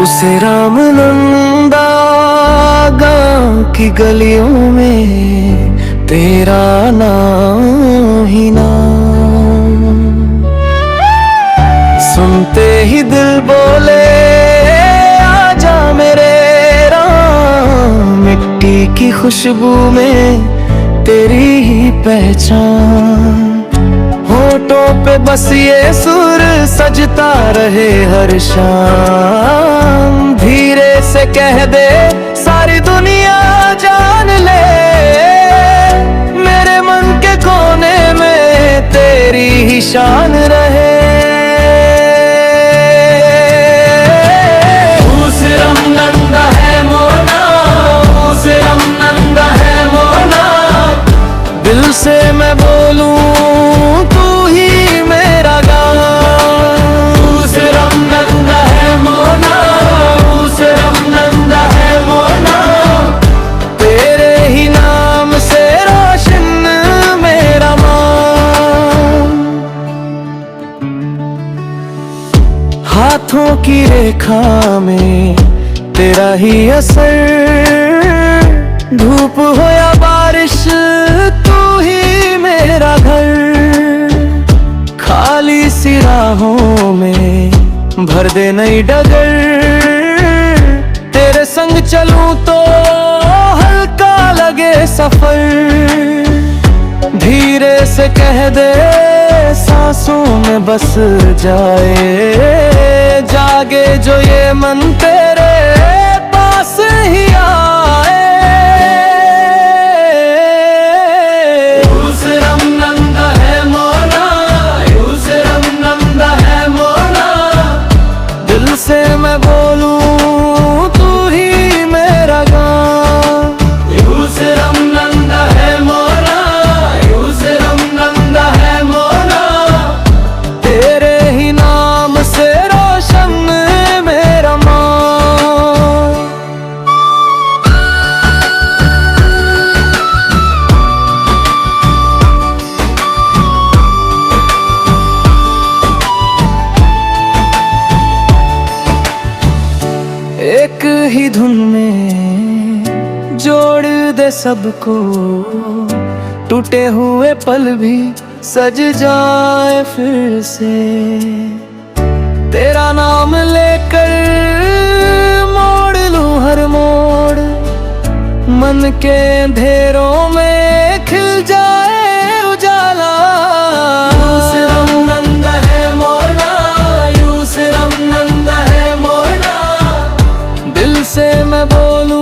उसे राम नंदा गांव की गलियों में तेरा नाम ही नाम। सुनते ही दिल बोले आजा मेरे राम, मिट्टी की खुशबू में तेरी ही पहचान। होठों पे बस ये सुर सजता रहे हर शाम। धीरे से कह दे सारी दुनिया जान ले, मेरे मन के कोने में तेरी ही शान रहे। दिल से मैं बोलूं तू ही मेरा गान। उसे रम नंदा है मोना, उसे रम नंदा है मोना, तेरे ही नाम से रोशन मेरा मान। हाथों की रेखा में तेरा ही असर, धूप हो या बारिश तू ही मेरा घर। खाली सी राहों में भर दे नई डगर, तेरे संग चलूं तो हल्का लगे सफर। धीरे से कह दे सांसों में बस जाए, जागे जो ये मन तेरे पास ही आए। से मैं बोलूं तू ही मेरा गान। यूसे रम नंदा है मोना, यूसे रम नंदा है मोना, तेरे ही नाम से रोशन मेरा मान। एक ही धुन में जोड़ दे सबको, टूटे हुए पल भी सज जाए फिर से। तेरा नाम लेकर मोड़ लूं हर मोड़, मन के अंधेरों में खिल जाए उजाला। यूसे रम नंदा है मोना, यूसे रम नंदा है मोना, दिल से मैं बोलूं